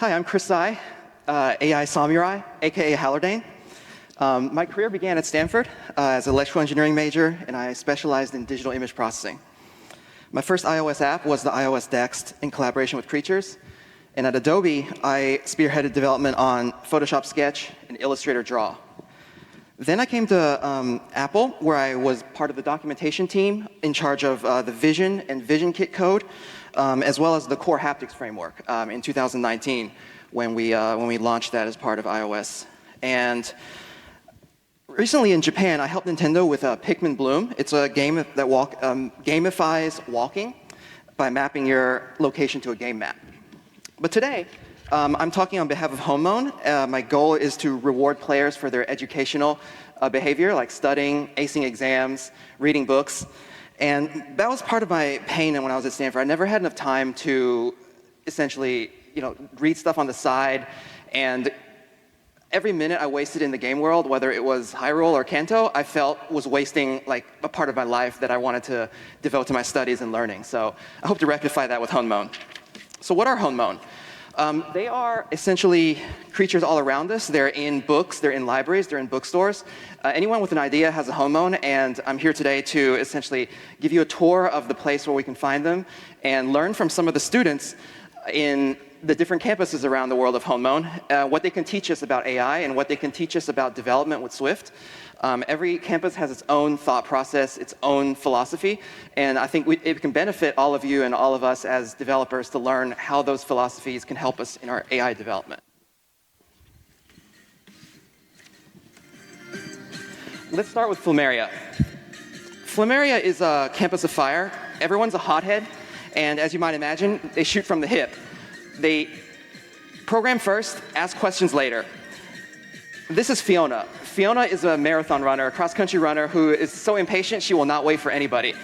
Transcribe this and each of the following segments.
Hi, I'm Chris Tsai, AI Samurai, aka Halordain. My career began at Stanford as an electrical engineering major, and I specialized in digital image processing. My first iOS app was the iOS Dext in collaboration with Creatures. And at Adobe, I spearheaded development on Photoshop Sketch and Illustrator Draw. Then I came to Apple, where I was part of the documentation team in charge of the Vision and Vision Kit code, as well as the core haptics framework in 2019 when we launched that as part of iOS. And recently in Japan, I helped Nintendo with Pikmin Bloom. It's a game that gamifies walking by mapping your location to a game map. But today, I'm talking on behalf of Honmon. My goal is to reward players for their educational behavior, like studying, acing exams, reading books. And that was part of my pain when I was at Stanford. I never had enough time to essentially, read stuff on the side. And every minute I wasted in the game world, whether it was Hyrule or Kanto, I felt was wasting like a part of my life that I wanted to devote to my studies and learning. So I hope to rectify that with Honmon. So what are Honmon? They are essentially creatures all around us. They're in books, they're in libraries, they're in bookstores. Anyone with an idea has a Honmon, and I'm here today to essentially give you a tour of the place where we can find them and learn from some of the students in the different campuses around the world of Honmon, what they can teach us about AI and what they can teach us about development with Swift. Every campus has its own thought process, its own philosophy, and I think it can benefit all of you and all of us as developers to learn how those philosophies can help us in our AI development. Let's start with Flameria. Flameria is a campus of fire. Everyone's a hothead, and as you might imagine, they shoot from the hip. They program first, ask questions later. This is Fiona. Fiona is a marathon runner, a cross-country runner who is so impatient she will not wait for anybody.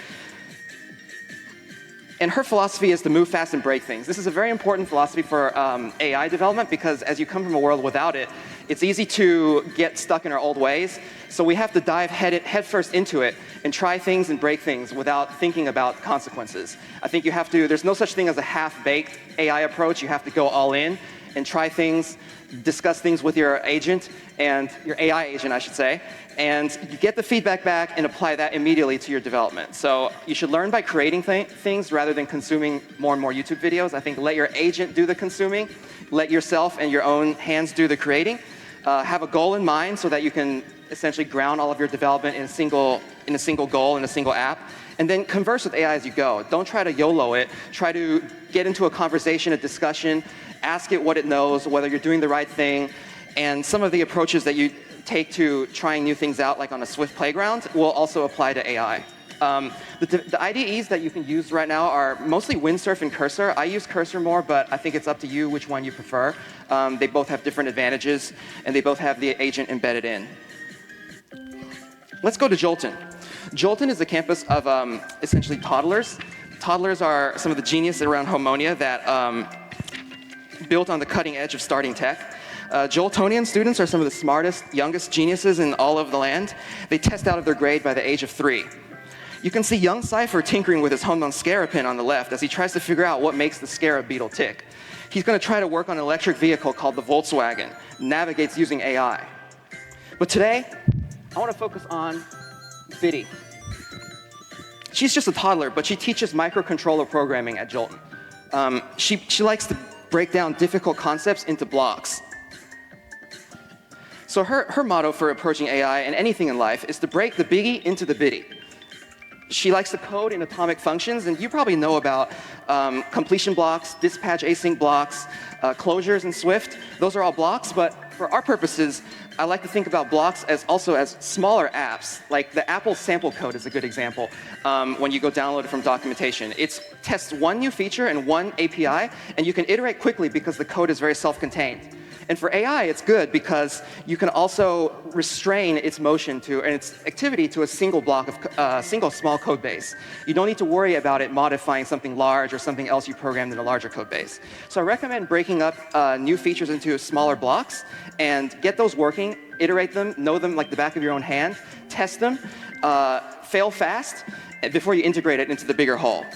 And her philosophy is to move fast and break things. This is a very important philosophy for AI development because as you come from a world without it, it's easy to get stuck in our old ways. So we have to dive headfirst into it and try things and break things without thinking about consequences. I think you have to, there's no such thing as a half-baked AI approach. You have to go all in and try things, discuss things with your agent, and your AI agent, I should say, and you get the feedback back and apply that immediately to your development. So you should learn by creating things rather than consuming more and more YouTube videos. I think let your agent do the consuming, let yourself and your own hands do the creating. Have a goal in mind so that you can essentially ground all of your development in a single goal, in a single app. And then converse with AI as you go. Don't try to YOLO it. Try to get into a conversation, a discussion, ask it what it knows, whether you're doing the right thing. And some of the approaches that you take to trying new things out, like on a Swift playground, will also apply to AI. The IDEs that you can use right now are mostly Windsurf and Cursor. I use Cursor more, but I think it's up to you which one you prefer. They both have different advantages, and they both have the agent embedded in. Let's go to Jolton. Jolton is a campus of essentially toddlers. Toddlers are some of the genius around Homonia that built on the cutting edge of starting tech. Joltonian students are some of the smartest, youngest geniuses in all of the land. They test out of their grade by the age of 3. You can see young Cypher tinkering with his Honmon Scarab pin on the left as he tries to figure out what makes the Scarab beetle tick. He's going to try to work on an electric vehicle called the Volkswagen, navigates using AI. But today, I want to focus on Biddy. She's just a toddler, but she teaches microcontroller programming at Jolton. She likes to break down difficult concepts into blocks. So her motto for approaching AI and anything in life is to break the biggie into the bitty. She likes to code in atomic functions, and you probably know about completion blocks, dispatch async blocks, closures in Swift. Those are all blocks, but for our purposes, I like to think about blocks as also as smaller apps. Like the Apple sample code is a good example when you go download it from documentation. It tests one new feature and one API, and you can iterate quickly because the code is very self-contained. And for AI, it's good because you can also restrain its motion and its activity to a single block of single small code base. You don't need to worry about it modifying something large or something else you programmed in a larger code base. So I recommend breaking up new features into smaller blocks and get those working, iterate them, know them like the back of your own hand, test them, fail fast before you integrate it into the bigger whole.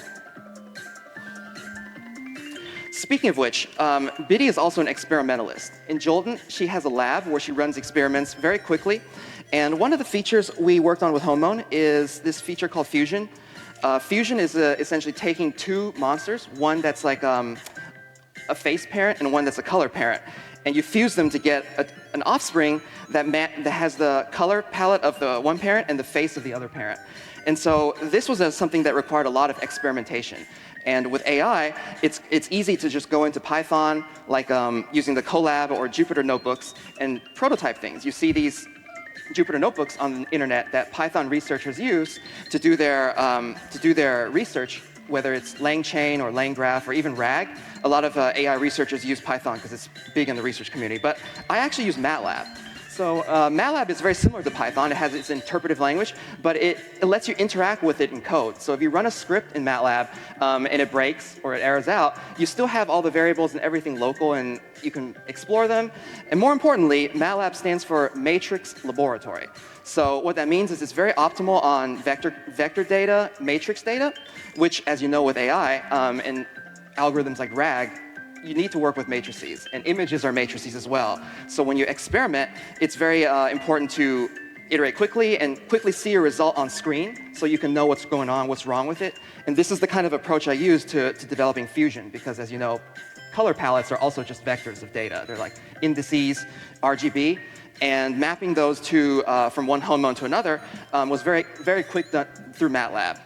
Speaking of which, Biddy is also an experimentalist. In Jolton, she has a lab where she runs experiments very quickly. And one of the features we worked on with Honmon is this feature called Fusion. Fusion is essentially taking two monsters, one that's like a face parent and one that's a color parent. And you fuse them to get an offspring that has the color palette of the one parent and the face of the other parent. And so this was something that required a lot of experimentation. And with AI, it's easy to just go into Python, like using the Colab or Jupyter notebooks, and prototype things. You see these Jupyter notebooks on the internet that Python researchers use to do their research, whether it's LangChain or LangGraph or even RAG. A lot of AI researchers use Python because it's big in the research community. But I actually use MATLAB. So MATLAB is very similar to Python. It has its interpretive language, but it lets you interact with it in code. So if you run a script in MATLAB and it breaks or it errors out, you still have all the variables and everything local, and you can explore them. And more importantly, MATLAB stands for Matrix Laboratory. So what that means is it's very optimal on vector data, matrix data, which, as you know with AI and algorithms like RAG, you need to work with matrices, and images are matrices as well. So when you experiment, it's very important to iterate quickly and quickly see your result on screen so you can know what's going on, what's wrong with it. And this is the kind of approach I use to developing Fusion, because as you know, color palettes are also just vectors of data. They're like indices, RGB, and mapping those from one Honmon to another was very, very quick done through MATLAB.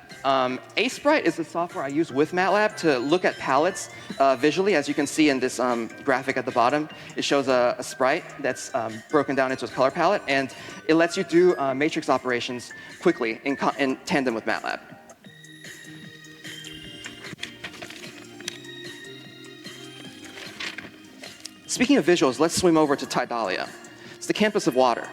Sprite is the software I use with MATLAB to look at palettes visually. As you can see in this graphic at the bottom, it shows a sprite that's broken down into a color palette, and it lets you do matrix operations quickly in tandem with MATLAB. Speaking of visuals, let's swim over to Tidalia. It's the campus of water.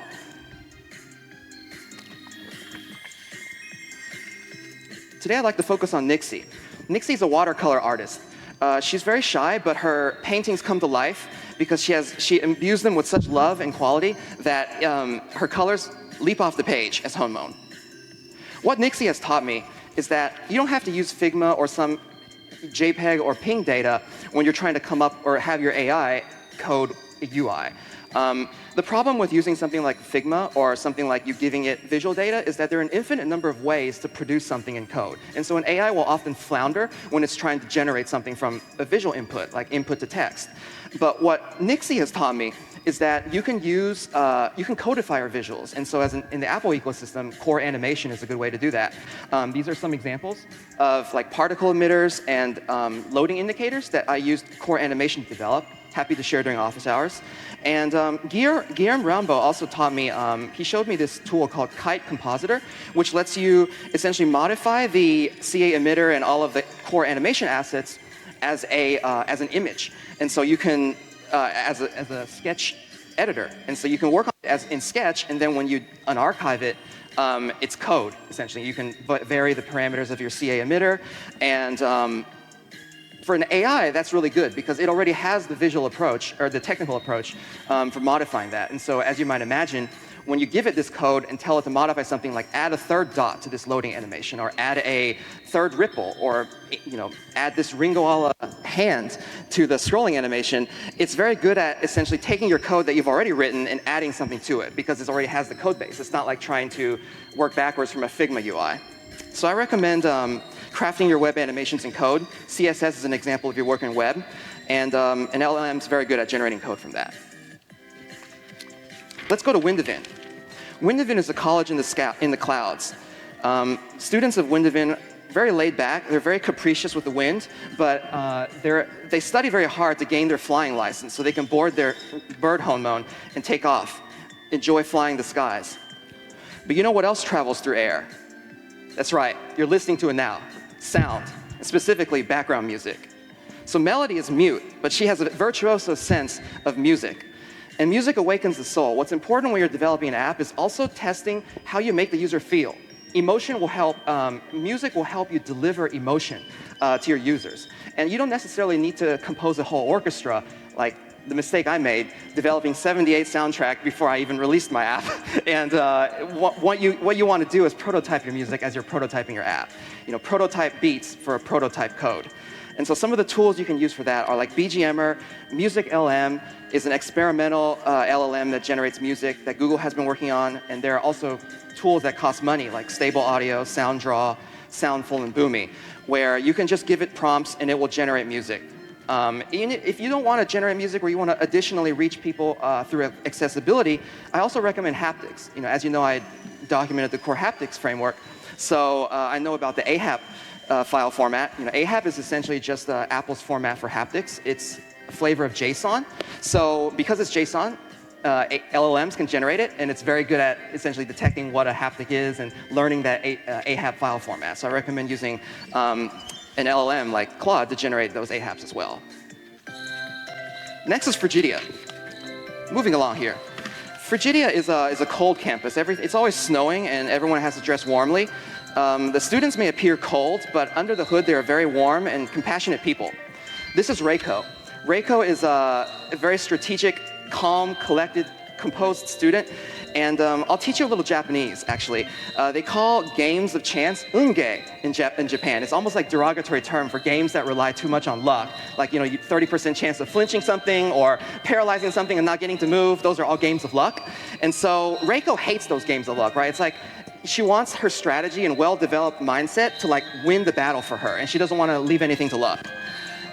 Today I'd like to focus on Nixie. Nixie's a watercolor artist. She's very shy, but her paintings come to life because she imbues them with such love and quality that her colors leap off the page as Honmon. What Nixie has taught me is that you don't have to use Figma or some JPEG or PNG data when you're trying to come up or have your AI code a UI. The problem with using something like Figma or something like you giving it visual data is that there are an infinite number of ways to produce something in code. And so an AI will often flounder when it's trying to generate something from a visual input, like input to text. But what Nixie has taught me is that you can codify your visuals. And so in the Apple ecosystem, core animation is a good way to do that. These are some examples of like particle emitters and loading indicators that I used core animation to develop. Happy to share during office hours. And Guillermo Rambo also taught me, he showed me this tool called Kite Compositor, which lets you essentially modify the CA emitter and all of the core animation assets as an image. And so you can, as a sketch editor. And so you can work on it in Sketch, and then when you unarchive it, it's code, essentially. You can vary the parameters of your CA emitter, and for an AI, that's really good because it already has the visual approach, or the technical approach, for modifying that. And so as you might imagine, when you give it this code and tell it to modify something like add a third dot to this loading animation, or add a third ripple, or add this Ringoala hand to the scrolling animation, it's very good at essentially taking your code that you've already written and adding something to it because it already has the code base. It's not like trying to work backwards from a Figma UI. So I recommend crafting your web animations in code. CSS is an example if you're working in web, and an LLM is very good at generating code from that. Let's go to Windavin. Windavin is a college in the clouds. Students of Windavin, very laid back. They're very capricious with the wind, but they study very hard to gain their flying license so they can board their bird Honmon and take off, enjoy flying the skies. But you know what else travels through air? That's right, you're listening to it now. Sound, specifically background music. So Melody is mute, but she has a virtuoso sense of music. And music awakens the soul. What's important when you're developing an app is also testing how you make the user feel. Emotion will help, music will help you deliver emotion to your users. And you don't necessarily need to compose a whole orchestra like the mistake I made developing 78 soundtrack before I even released my app. And what you want to do is prototype your music as you're prototyping your app. Prototype beats for a prototype code. And so some of the tools you can use for that are like BGMer, Music LM is an experimental LLM that generates music that Google has been working on. And there are also tools that cost money, like Stable Audio, SoundDraw, Soundful, and Boomy, where you can just give it prompts and it will generate music. If you don't want to generate music or you want to additionally reach people through accessibility, I also recommend haptics. As you know, I documented the core haptics framework, so I know about the ahap file format. Ahap is essentially just Apple's format for haptics. It's a flavor of JSON. So because it's JSON, LLMs can generate it, and it's very good at essentially detecting what a haptic is and learning that ahap file format. So I recommend using an LLM like Claude to generate those ahaps as well. Next is Frigidia. Moving along here. Frigidia is a cold campus. It's always snowing, and everyone has to dress warmly. The students may appear cold, but under the hood, they are very warm and compassionate people. This is Reiko. Reiko is a very strategic, calm, collected, composed student. And I'll teach you a little Japanese, actually. They call games of chance unge in Japan. It's almost like a derogatory term for games that rely too much on luck. Like, 30% chance of flinching something or paralyzing something and not getting to move. Those are all games of luck. And so Reiko hates those games of luck, right? It's like she wants her strategy and well-developed mindset to win the battle for her. And she doesn't want to leave anything to luck.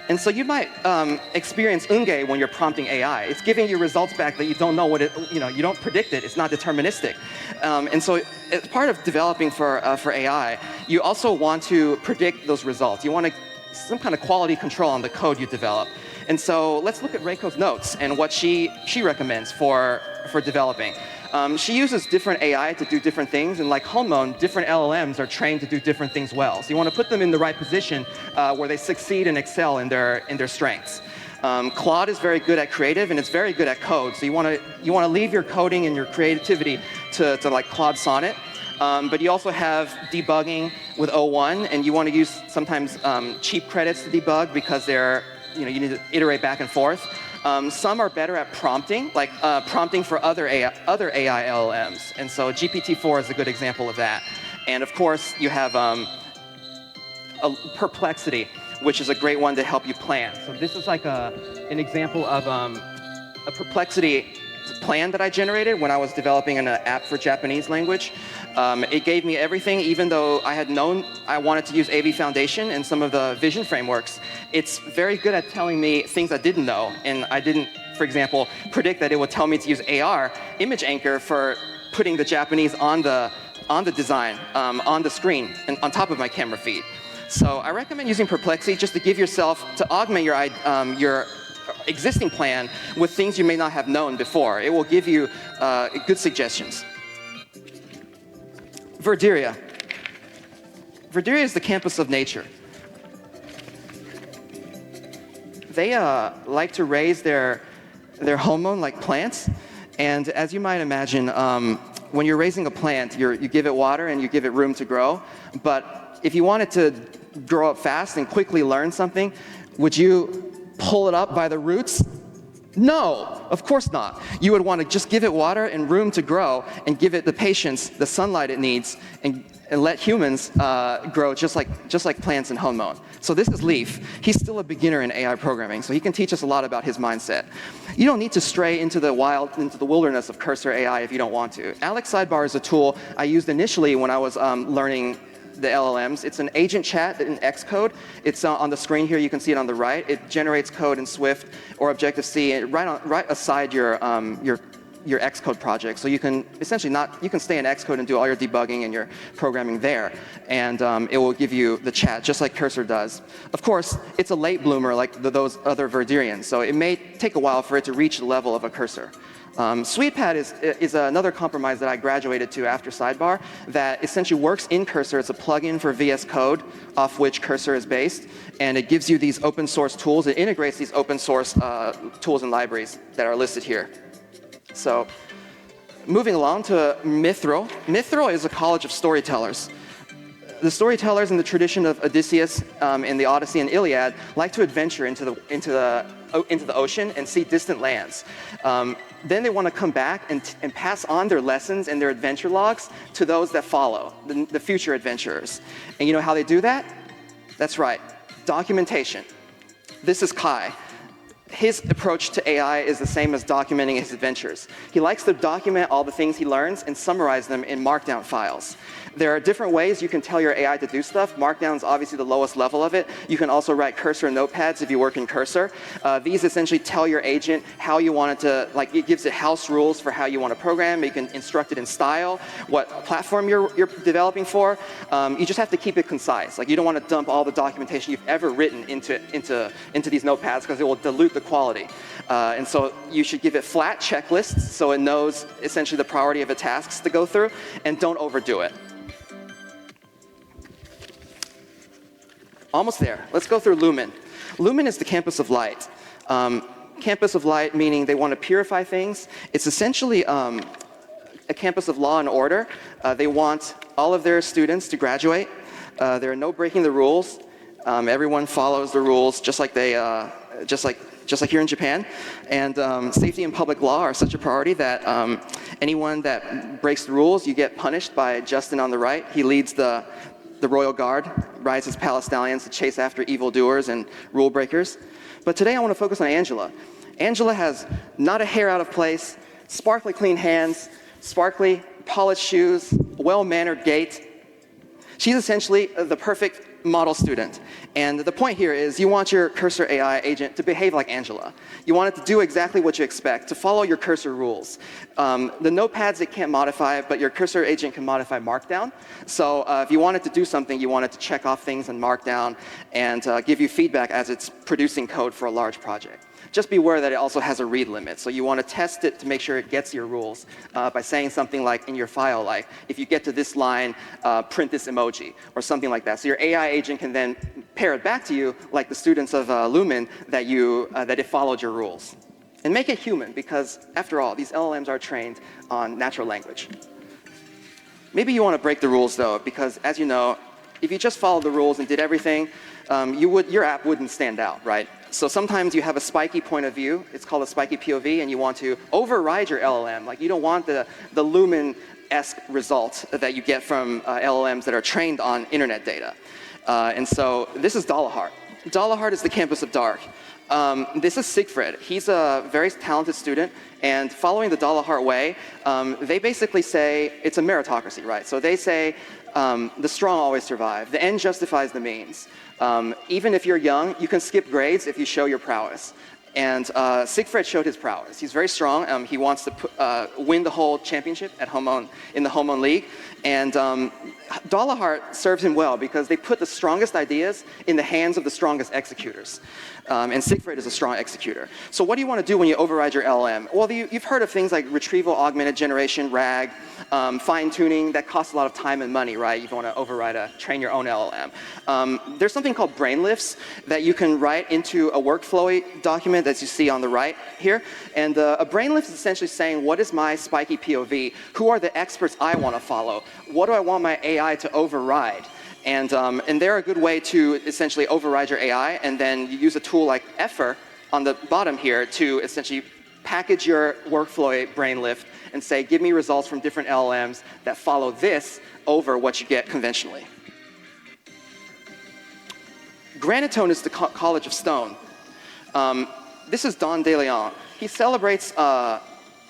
And so you might experience unge when you're prompting AI. It's giving you results back that you don't know what you don't predict it. It's not deterministic. And so as part of developing for AI, you also want to predict those results. You want some kind of quality control on the code you develop. And so let's look at Reiko's notes and what she recommends for developing. She uses different AI to do different things, and like Honmon, different LLMs are trained to do different things well. So you want to put them in the right position where they succeed and excel in their strengths. Claude is very good at creative, and it's very good at code. So you want to leave your coding and your creativity to like Claude Sonnet. But you also have debugging with O1, and you want to use sometimes cheap credits to debug because you need to iterate back and forth. Some are better at prompting, like prompting for other AI LLMs. And so GPT-4 is a good example of that. And of course, you have a perplexity, which is a great one to help you plan. So this is like an example of a perplexity plan that I generated when I was developing an app for Japanese language. It gave me everything, even though I had known I wanted to use AV Foundation and some of the vision frameworks. It's very good at telling me things I didn't know. And I didn't, for example, predict that it would tell me to use AR, image anchor, for putting the Japanese on the design, on the screen, and on top of my camera feed. So I recommend using Perplexity just to give yourself, to augment your existing plan with things you may not have known before. It will give you good suggestions. Verderia. Verderia is the campus of nature. They like to raise their Honmon like plants. And as you might imagine, when you're raising a plant, you give it water and you give it room to grow. But if you want it to grow up fast and quickly learn something, would you pull it up by the roots? No, of course not. You would want to just give it water and room to grow and give it the patience, the sunlight it needs, and let humans grow just like plants in Honmon. So this is Leaf. He's still a beginner in AI programming, so he can teach us a lot about his mindset. You don't need to stray into the wilderness of cursor AI if you don't want to. Alex Sidebar is a tool I used initially when I was learning the LLMs. It's an agent chat in Xcode. It's on the screen here. You can see it on the right. It generates code in Swift or Objective-C right aside your Xcode project. So you can essentially you can stay in Xcode and do all your debugging and your programming there. And it will give you the chat just like Cursor does. Of course, it's a late bloomer like those other Verderians. So it may take a while for it to reach the level of a Cursor. SweetPad is another compromise that I graduated to after Sidebar that essentially works in Cursor. It's a plugin for VS Code off which Cursor is based. And it gives you these open source tools. It integrates these open source tools and libraries that are listed here. So moving along to Mithril. Mithril is a college of storytellers. The storytellers in the tradition of Odysseus in the Odyssey and Iliad like to adventure into the ocean and see distant lands. Then they want to come back and pass on their lessons and their adventure logs to those that follow, the future adventurers. And you know how they do that? That's right. Documentation. This is Kai. His approach to AI is the same as documenting his adventures. He likes to document all the things he learns and summarize them in Markdown files. There are different ways you can tell your AI to do stuff. Markdown is obviously the lowest level of it. You can also write cursor notepads if you work in cursor. These essentially tell your agent how you want it to, like it gives it house rules for how you want to program. You can instruct it in style, what platform you're developing for. You just have to keep it concise. Like you don't want to dump all the documentation you've ever written into these notepads because it will dilute the quality. And so you should give it flat checklists so it knows essentially the priority of the tasks to go through, and don't overdo it. Almost there. Let's go through Lumen. Lumen is the campus of light. Campus of light meaning they want to purify things. It's essentially a campus of law and order. They want all of their students to graduate. There are no breaking the rules. Everyone follows the rules just like they, just like here in Japan. And safety and public law are such a priority that anyone that breaks the rules, you get punished by Justin on the right. He leads the royal guard, rides his palace stallions to chase after evildoers and rule breakers. But today I want to focus on Angela. Angela has not a hair out of place, sparkly clean hands, sparkly polished shoes, well-mannered gait. She's essentially the perfect model student. And the point here is you want your cursor AI agent to behave like Angela. You want it to do exactly what you expect, to follow your cursor rules. The notepads it can't modify, but your cursor agent can modify Markdown. So if you want it to do something, you want it to check off things in Markdown and give you feedback as it's producing code for a large project. Just be aware that it also has a read limit. So you want to test it to make sure it gets your rules by saying something like in your file, like if you get to this line, print this emoji or something like that. So your AI agent can then pair it back to you like the students of Lumen that it followed your rules. And make it human because after all, these LLMs are trained on natural language. Maybe you want to break the rules though, because as you know, if you just followed the rules and did everything, your app wouldn't stand out, right? So sometimes you have a spiky point of view. It's called a spiky POV, and you want to override your LLM. Like you don't want the Lumen-esque result that you get from LLMs that are trained on internet data. And so this is Dollarheart. Dollarheart is the campus of dark. This is Siegfried. He's a very talented student, and following the Dollarheart way, they basically say it's a meritocracy, right? So they say the strong always survive. The end justifies the means. Even if you're young, you can skip grades if you show your prowess. And Siegfried showed his prowess. He's very strong. He wants to win the whole championship at Honmon, in the Honmon League. And Dollarheart serves him well because they put the strongest ideas in the hands of the strongest executors. And Siegfried is a strong executor. So what do you want to do when you override your LLM? Well, you've heard of things like retrieval augmented generation, RAG, fine-tuning. That costs a lot of time and money, right? You want to train your own LLM. There's something called brain lifts that you can write into a workflow document that you see on the right here. And a brain lift is essentially saying, what is my spiky POV? Who are the experts I want to follow? What do I want my AI to override? And they're a good way to essentially override your AI, and then you use a tool like Effer on the bottom here to essentially package your workflow brain lift and say, give me results from different LLMs that follow this over what you get conventionally. Granitone is the College of Stone. This is Don DeLeon. He celebrates,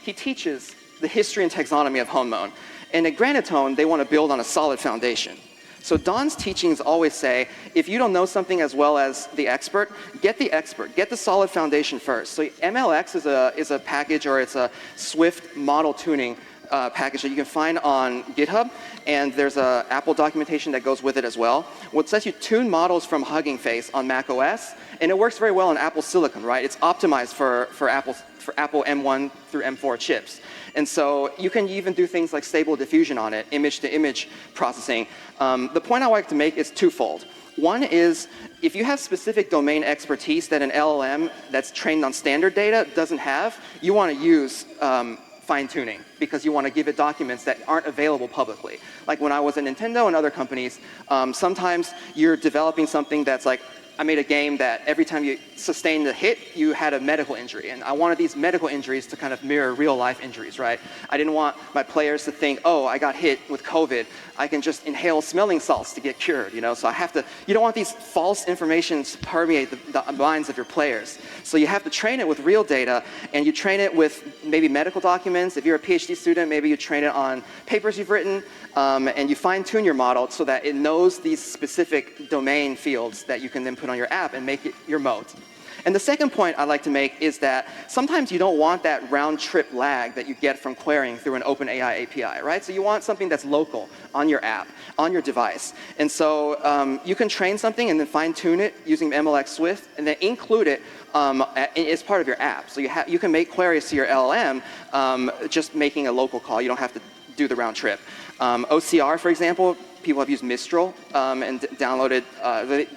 he teaches the history and taxonomy of Honmon. And at Granitone, they want to build on a solid foundation. So Don's teachings always say, if you don't know something as well as the expert, get the solid foundation first. So MLX is a package, or it's a Swift model tuning package that you can find on GitHub, and there's an Apple documentation that goes with it as well. What lets you tune models from Hugging Face on macOS, and it works very well on Apple Silicon, right? It's optimized for Apple M1 through M4 chips. And so you can even do things like stable diffusion on it, image-to-image processing. The point I like to make is twofold. One is, if you have specific domain expertise that an LLM that's trained on standard data doesn't have, you want to use fine-tuning because you want to give it documents that aren't available publicly. Like when I was at Nintendo and other companies, sometimes you're developing something that's like, I made a game that every time you sustained a hit, you had a medical injury. And I wanted these medical injuries to kind of mirror real-life injuries, right? I didn't want my players to think, oh, I got hit with COVID. I can just inhale smelling salts to get cured, you know? So you don't want these false information to permeate the minds of your players. So you have to train it with real data, and you train it with maybe medical documents. If you're a PhD student, maybe you train it on papers you've written, and you fine-tune your model so that it knows these specific domain fields that you can then put on your app and make it your mode. And the second point I'd like to make is that sometimes you don't want that round-trip lag that you get from querying through an OpenAI API, right? So you want something that's local on your app, on your device. And so you can train something and then fine-tune it using MLX Swift and then include it as part of your app. So you can make queries to your LLM just making a local call. You don't have to do the round trip. OCR, for example, people have used Mistral and downloaded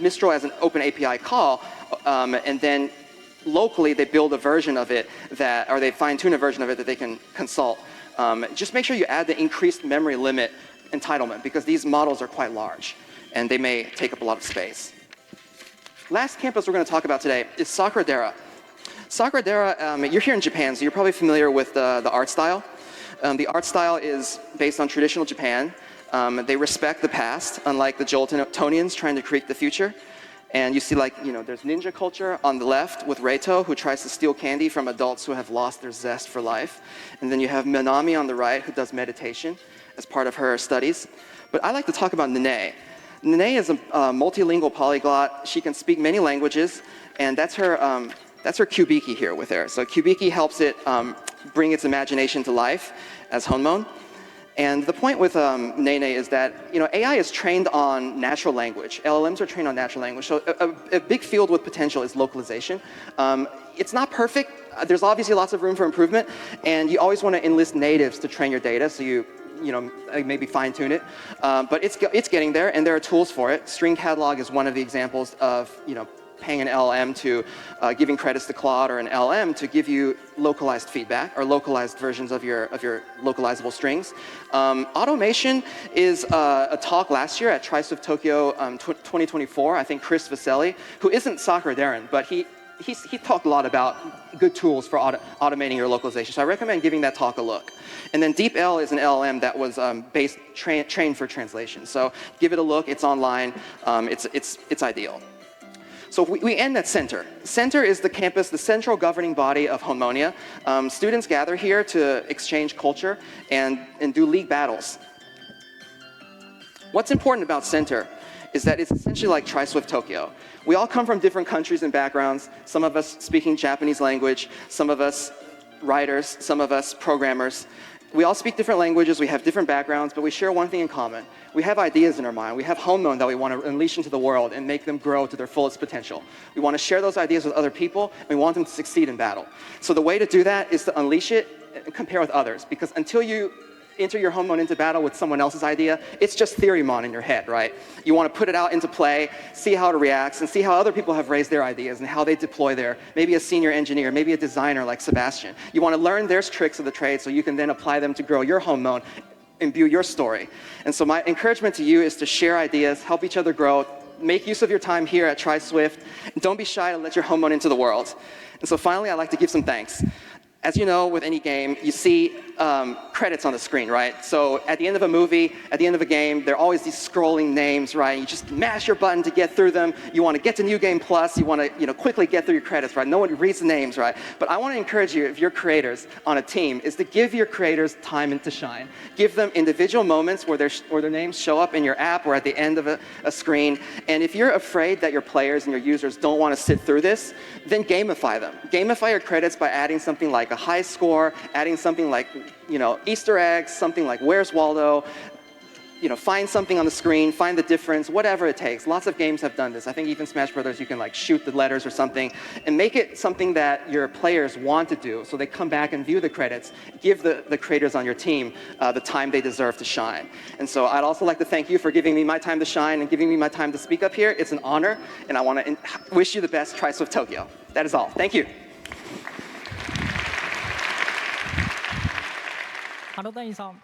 Mistral as an open API call, and then locally they build a version of it or they fine-tune a version of it that they can consult. Just make sure you add the increased memory limit entitlement, because these models are quite large and they may take up a lot of space. Last campus we're going to talk about today is Sakura Dera. Sakura Dera, you're here in Japan, so you're probably familiar with the art style. The art style is based on traditional Japan. They respect the past, unlike the Joeltonians trying to create the future. And you see, like, there's ninja culture on the left with Reito, who tries to steal candy from adults who have lost their zest for life. And then you have Minami on the right, who does meditation as part of her studies. But I like to talk about Nene. Nene is a multilingual polyglot. She can speak many languages, and that's her Kubiki here with her. So Kubiki helps it bring its imagination to life as Honmon. And the point with Nene is that AI is trained on natural language. LLMs are trained on natural language. So a big field with potential is localization. It's not perfect. There's obviously lots of room for improvement. And you always want to enlist natives to train your data, so you maybe fine-tune it. But it's getting there, and there are tools for it. String catalog is one of the examples of paying an LLM to giving credits to Claude or an LLM to give you localized feedback or localized versions of your localizable strings. Automation is a talk last year at Swift Tokyo 2024. I think Chris Vaselli, who isn't Sakura Deren, but he talked a lot about good tools for automating your localization. So I recommend giving that talk a look. And then DeepL is an LLM that was trained for translation. So give it a look. It's online. It's ideal. So we end at Center. Center is the campus, the central governing body of Honmonia. Students gather here to exchange culture and do league battles. What's important about Center is that it's essentially like Swift Tokyo. We all come from different countries and backgrounds, some of us speaking Japanese language, some of us writers, some of us programmers. We all speak different languages, we have different backgrounds, but we share one thing in common. We have ideas in our mind. We have Honmon that we want to unleash into the world and make them grow to their fullest potential. We want to share those ideas with other people, and we want them to succeed in battle. So the way to do that is to unleash it and compare with others, because until you enter your Honmon into battle with someone else's idea, it's just theorymon in your head, right? You want to put it out into play, see how it reacts, and see how other people have raised their ideas and how they deploy maybe a senior engineer, maybe a designer like Sebastian. You want to learn their tricks of the trade so you can then apply them to grow your Honmon, imbue your story. And so my encouragement to you is to share ideas, help each other grow, make use of your time here at Swift, and don't be shy to let your Honmon into the world. And so finally, I'd like to give some thanks. As you know, with any game, you see credits on the screen, right? So at the end of a movie, at the end of a game, there are always these scrolling names, right? You just mash your button to get through them. You want to get to New Game Plus. You want to quickly get through your credits, right? No one reads the names, right? But I want to encourage you, if you're creators on a team, is to give your creators time to shine. Give them individual moments where their names show up in your app or at the end of a screen. And if you're afraid that your players and your users don't want to sit through this, then gamify them. Gamify your credits by adding something like a high score, adding something like Easter eggs, something like Where's Waldo, find something on the screen, find the difference, whatever it takes. Lots of games have done this. I think even Smash Brothers, you can shoot the letters or something and make it something that your players want to do so they come back and view the credits. Give the creators on your team the time they deserve to shine. And so I'd also like to thank you for giving me my time to shine and giving me my time to speak up here. It's an honor, and I want to wish you the best. Swift Tokyo. That is all. Thank you. ハロダインさん